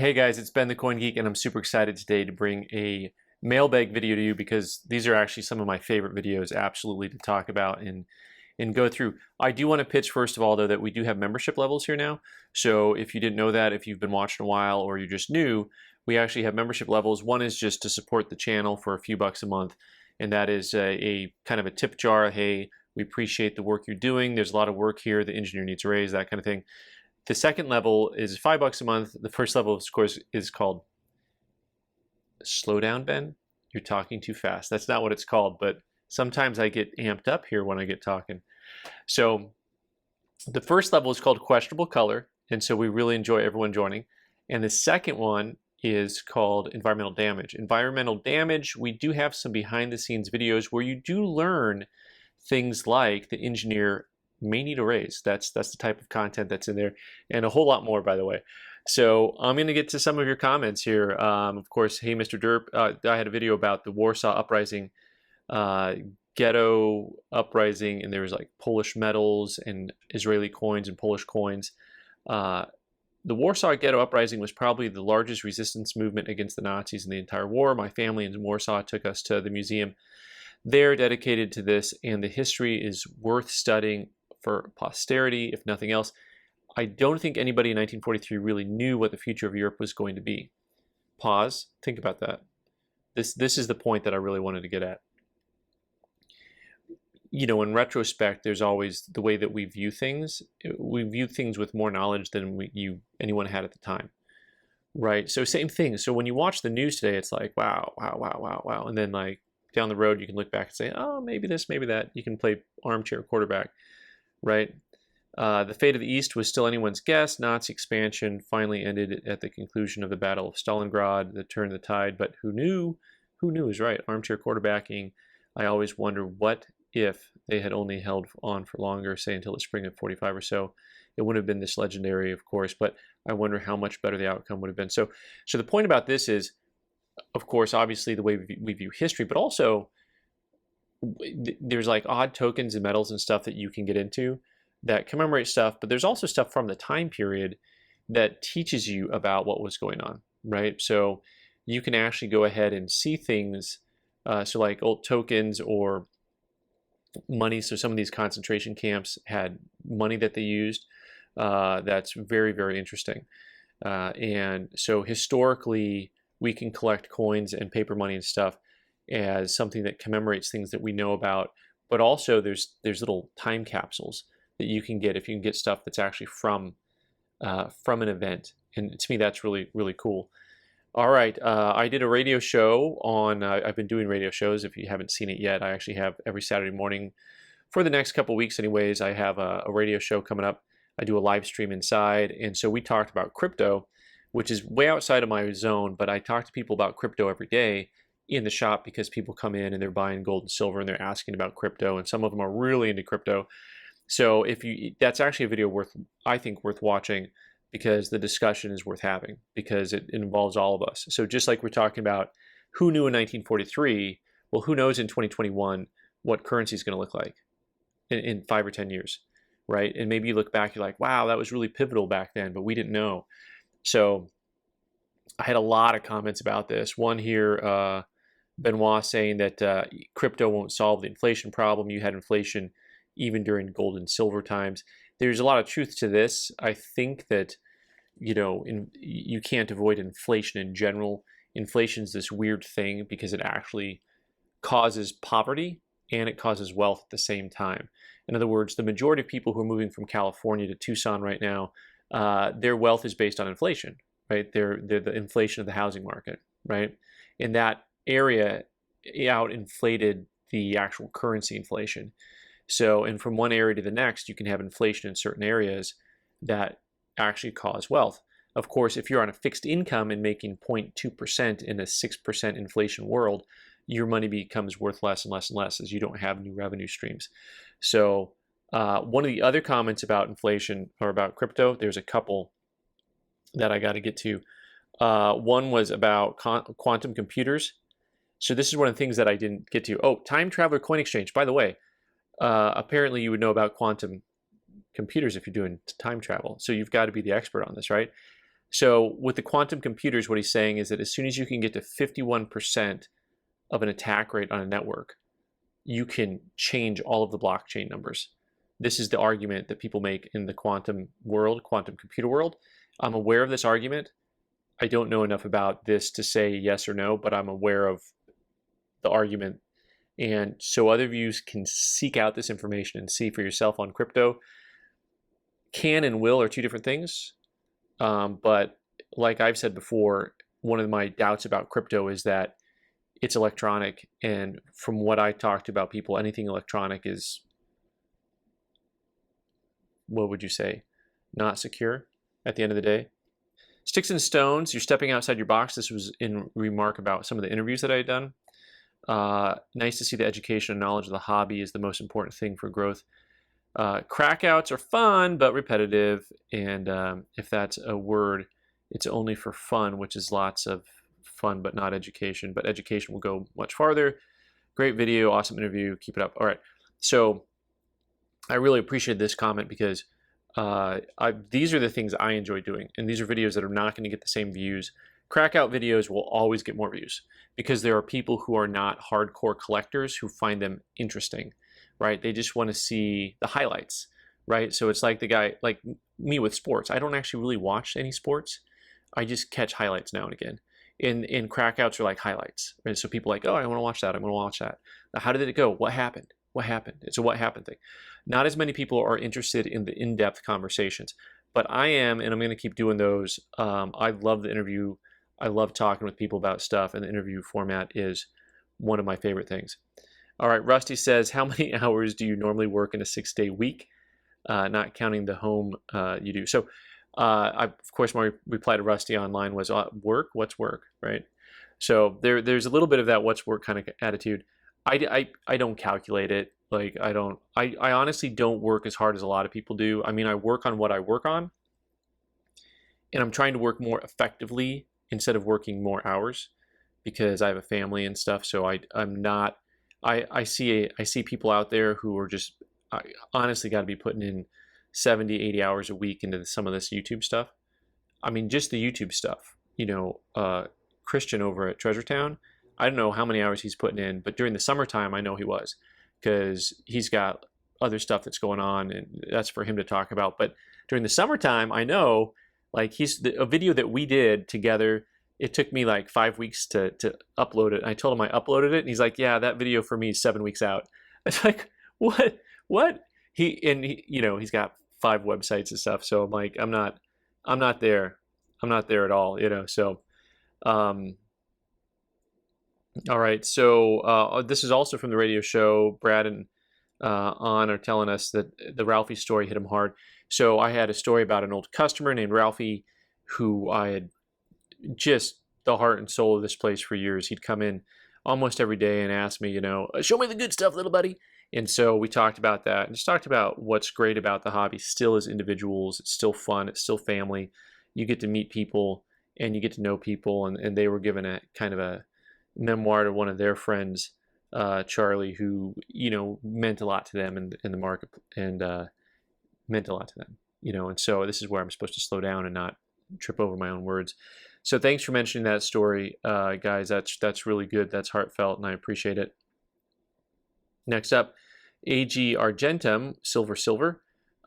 Hey guys, it's Ben the Coin Geek, and I'm super excited today to bring a mailbag video to you because these are actually some of my favorite videos absolutely to talk about and go through. I do want to pitch first of all though that we do have membership levels here now. So if you didn't know that, if you've been watching a while or you're just new, we actually have membership levels. One is just to support the channel for a few bucks a month, and that is a kind of a tip jar. Hey, we appreciate the work you're doing. There's a lot of work here. The engineer needs a raise, that kind of thing. The second level is $5 a month. The first level, of course, is called Slow Down, Ben. You're talking too fast. That's not what it's called, but sometimes I get amped up here when I get talking. So the first level is called Questionable Color, and so we really enjoy everyone joining. And the second one is called Environmental Damage. Environmental Damage, we do have some behind-the-scenes videos where you do learn things like the engineer may need a raise. That's the type of content that's in there, and a whole lot more, by the way. So I'm going to get to some of your comments here. Of course, hey, Mr. Derp, I had a video about the Warsaw Uprising, ghetto uprising, and there was like Polish medals and Israeli coins and Polish coins. The Warsaw Ghetto Uprising was probably the largest resistance movement against the Nazis in the entire war. My family in Warsaw took us to the museum there dedicated to this, and the history is worth studying for posterity, if nothing else. I don't think anybody in 1943 really knew what the future of Europe was going to be. Pause, think about that. This is the point that I really wanted to get at. You know, in retrospect, there's always the way that we view things. We view things with more knowledge than anyone had at the time, right? So same thing. So when you watch the news today, it's like, wow, wow, wow, wow, wow. And then like down the road, you can look back and say, oh, maybe this, maybe that. You can play armchair quarterback. Right? The fate of the East was still anyone's guess. Nazi expansion finally ended at the conclusion of the Battle of Stalingrad that turned the tide. But who knew? Who knew is right. Armchair quarterbacking. I always wonder what if they had only held on for longer, say until the spring of 45 or so. It wouldn't have been this legendary, of course, but I wonder how much better the outcome would have been. So the point about this is, of course, obviously the way we view history, but also there's like odd tokens and medals and stuff that you can get into that commemorate stuff, but there's also stuff from the time period that teaches you about what was going on, right? So you can actually go ahead and see things, so like old tokens or money. So some of these concentration camps had money that they used. That's very, very interesting. And so historically, we can collect coins and paper money and stuff as something that commemorates things that we know about, but also there's little time capsules that you can get if you can get stuff that's actually from an event, and to me that's really, really cool. All right, I did a radio show on. I've been doing radio shows. If you haven't seen it yet, I actually have every Saturday morning for the next couple weeks. Anyways, I have a radio show coming up. I do a live stream inside, and so we talked about crypto, which is way outside of my zone. But I talk to people about crypto every day in the shop because people come in and they're buying gold and silver and they're asking about crypto, and some of them are really into crypto. So that's actually a video I think worth watching, because the discussion is worth having, because it involves all of us. So just like we're talking about who knew in 1943, well, who knows in 2021 what currency is going to look like in 5 or 10 years, right? And maybe you look back, you're like, wow, that was really pivotal back then, but we didn't know. So I had a lot of comments about this. One here, Benoit saying that crypto won't solve the inflation problem. You had inflation even during gold and silver times. There's a lot of truth to this. I think that, you know, you can't avoid inflation in general. Inflation is this weird thing because it actually causes poverty and it causes wealth at the same time. In other words, the majority of people who are moving from California to Tucson right now, their wealth is based on inflation, right? They're the inflation of the housing market, right? And that area out inflated the actual currency inflation. So, and from one area to the next, you can have inflation in certain areas that actually cause wealth. Of course, if you're on a fixed income and making 0.2% in a 6% inflation world, your money becomes worth less and less and less as you don't have new revenue streams. So one of the other comments about inflation or about crypto, there's a couple that I got to get to. One was about quantum computers. So this is one of the things that I didn't get to. Oh, time traveler coin exchange. By the way, apparently you would know about quantum computers if you're doing time travel. So you've got to be the expert on this, right? So with the quantum computers, what he's saying is that as soon as you can get to 51% of an attack rate on a network, you can change all of the blockchain numbers. This is the argument that people make in the quantum world, quantum computer world. I'm aware of this argument. I don't know enough about this to say yes or no, but I'm aware of the argument. And so other views can seek out this information and see for yourself on crypto. Can and will are two different things. But like I've said before, one of my doubts about crypto is that it's electronic. And from what I talked about people, anything electronic is, what would you say, not secure at the end of the day. Sticks and stones, you're stepping outside your box. This was in remark about some of the interviews that I had done. Nice to see the education and knowledge of the hobby is the most important thing for growth. Crackouts are fun, but repetitive. And if that's a word, it's only for fun, which is lots of fun, but not education. But education will go much farther. Great video, awesome interview. Keep it up. All right. So I really appreciate this comment because these are the things I enjoy doing. And these are videos that are not going to get the same views. Crackout videos will always get more views because there are people who are not hardcore collectors who find them interesting, right? They just want to see the highlights, right? So it's like the guy, like me with sports. I don't actually really watch any sports. I just catch highlights now and again. And crackouts are like highlights, right? So people are like, oh, I want to watch that. I want to watch that. Now, how did it go? What happened? What happened? It's a what happened thing. Not as many people are interested in the in-depth conversations, but I am, and I'm going to keep doing those. I love the interview. I love talking with people about stuff, and the interview format is one of my favorite things. All right, Rusty says, how many hours do you normally work in a 6-day week, not counting the home you do? So, of course, my reply to Rusty online was, work? What's work, right? So there's a little bit of that what's work kind of attitude. I don't calculate it. Like, I honestly don't work as hard as a lot of people do. I mean, I work on what I work on, and I'm trying to work more effectively instead of working more hours because I have a family and stuff. So I'm not, I see people out there who are just, I honestly got to be putting in 70, 80 hours a week into some of this YouTube stuff. I mean, just the YouTube stuff, Christian over at Treasure Town, I don't know how many hours he's putting in, but during the summertime, I know he was because he's got other stuff that's going on and that's for him to talk about. But during the summertime, I know, like, a video that we did together, it took me like 5 weeks to upload it. I told him I uploaded it, and he's like, yeah, that video for me is 7 weeks out. It's like, what? He's got 5 websites and stuff. So I'm like, I'm not there. I'm not there at all, so, all right. So this is also from the radio show. Brad and On are telling us that the Ralphie story hit him hard. So I had a story about an old customer named Ralphie who I had just the heart and soul of this place for years. He'd come in almost every day and ask me, show me the good stuff, little buddy. And so we talked about that and just talked about what's great about the hobby still as individuals. It's still fun. It's still family. You get to meet people and you get to know people. And they were given a kind of a memoir to one of their friends, Charlie, who, meant a lot to them in the market and meant a lot to them, and so this is where I'm supposed to slow down and not trip over my own words. So thanks for mentioning that story, guys. That's really good. That's heartfelt, and I appreciate it. Next up, AG Argentum, Silver.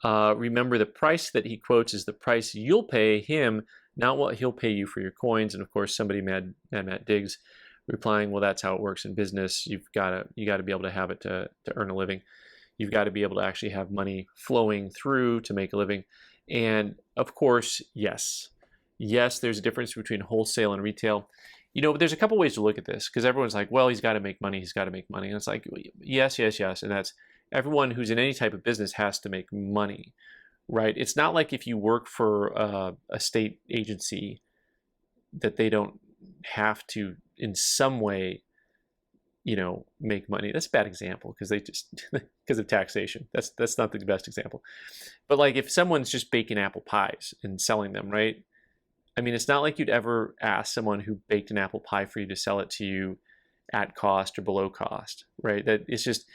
Remember, the price that he quotes is the price you'll pay him, not what he'll pay you for your coins. And of course, somebody, Mad Matt Diggs, replying, well, that's how it works in business. You got to be able to have it to earn a living. You've got to be able to actually have money flowing through to make a living. And of course, yes, there's a difference between wholesale and retail. But there's a couple ways to look at this because everyone's like, well, he's got to make money. And it's like, yes. And that's everyone who's in any type of business has to make money, right? It's not like if you work for a state agency that they don't have to in some way, make money. That's a bad example because because of taxation. That's not the best example. But like if someone's just baking apple pies and selling them, right? I mean, it's not like you'd ever ask someone who baked an apple pie for you to sell it to you at cost or below cost, right? That it's just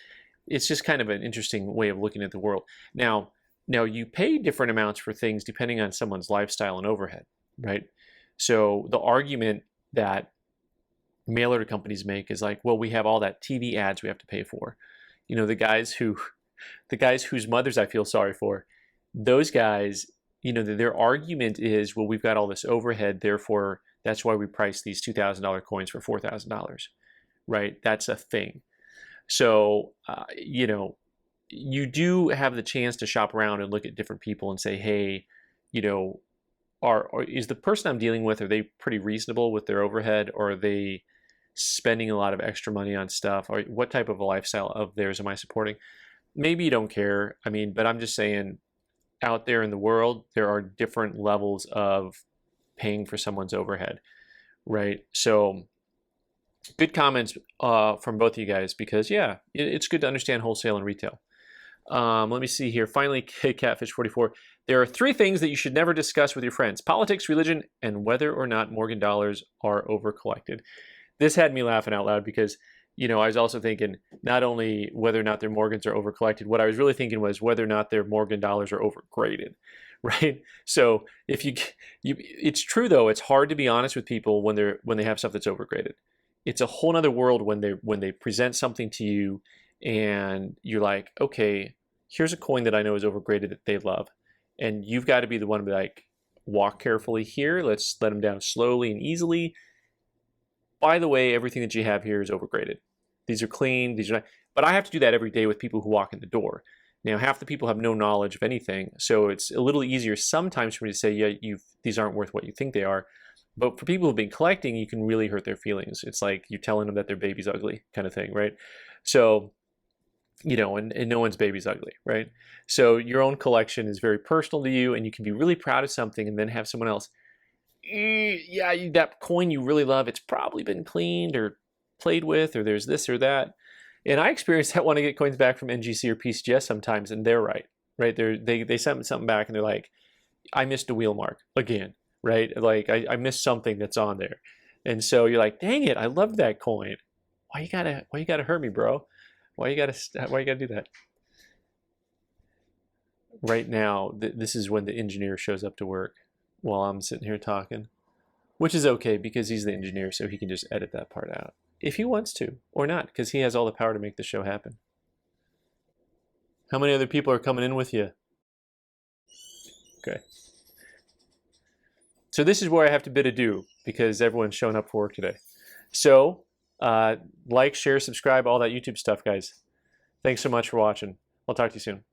kind of an interesting way of looking at the world. Now you pay different amounts for things depending on someone's lifestyle and overhead. right? So the argument that mail order companies make is like, well, we have all that TV ads we have to pay for. You know, the guys whose mothers I feel sorry for, those guys, you know, their argument is, well, we've got all this overhead, therefore that's why we price these $2,000 coins for $4,000, right? That's a thing. So, you know, you do have the chance to shop around and look at different people and say, hey, you know, is the person I'm dealing with, are they pretty reasonable with their overhead, or are they spending a lot of extra money on stuff? Or what type of a lifestyle of theirs am I supporting? Maybe you don't care. I mean, but I'm just saying, out there in the world, there are different levels of paying for someone's overhead, right? So good comments from both of you guys, because yeah, it's good to understand wholesale and retail. Let me see here. Finally, Catfish44. There are 3 things that you should never discuss with your friends: politics, religion, and whether or not Morgan dollars are overcollected. This had me laughing out loud because, you know, I was also thinking not only whether or not their Morgans are overcollected, what I was really thinking was whether or not their Morgan dollars are overgraded, right? So if it's true though, it's hard to be honest with people when they have stuff that's overgraded. It's a whole other world when they present something to you and you're like, okay, here's a coin that I know is overgraded that they love. And you've got to be the one to be like, walk carefully here. Let's let them down slowly and easily. By the way, everything that you have here is overgraded. These are clean, these are not. But I have to do that every day with people who walk in the door. Now, half the people have no knowledge of anything, so it's a little easier sometimes for me to say, yeah, these aren't worth what you think they are. But for people who've been collecting, you can really hurt their feelings. It's like you're telling them that their baby's ugly kind of thing, right? So, you know, and no one's baby's ugly, right? So your own collection is very personal to you, and you can be really proud of something and then have someone else, yeah, that coin you really love, it's probably been cleaned or played with, or there's this or that. And I experience that when I get coins back from NGC or PCGS sometimes, and they're right? They sent something back and they're like, I missed a wheel mark again, right? Like I missed something that's on there. And so you're like, dang it, I loved that coin. Why you gotta hurt me, bro? Why you gotta do that? Right now, this is when the engineer shows up to work while I'm sitting here talking, which is okay because he's the engineer, so he can just edit that part out if he wants to, or not, because he has all the power to make the show happen. How many other people are coming in with you? Okay. So this is where I have to bid adieu because everyone's showing up for work today. So like, share, subscribe, all that YouTube stuff, guys. Thanks so much for watching. I'll talk to you soon.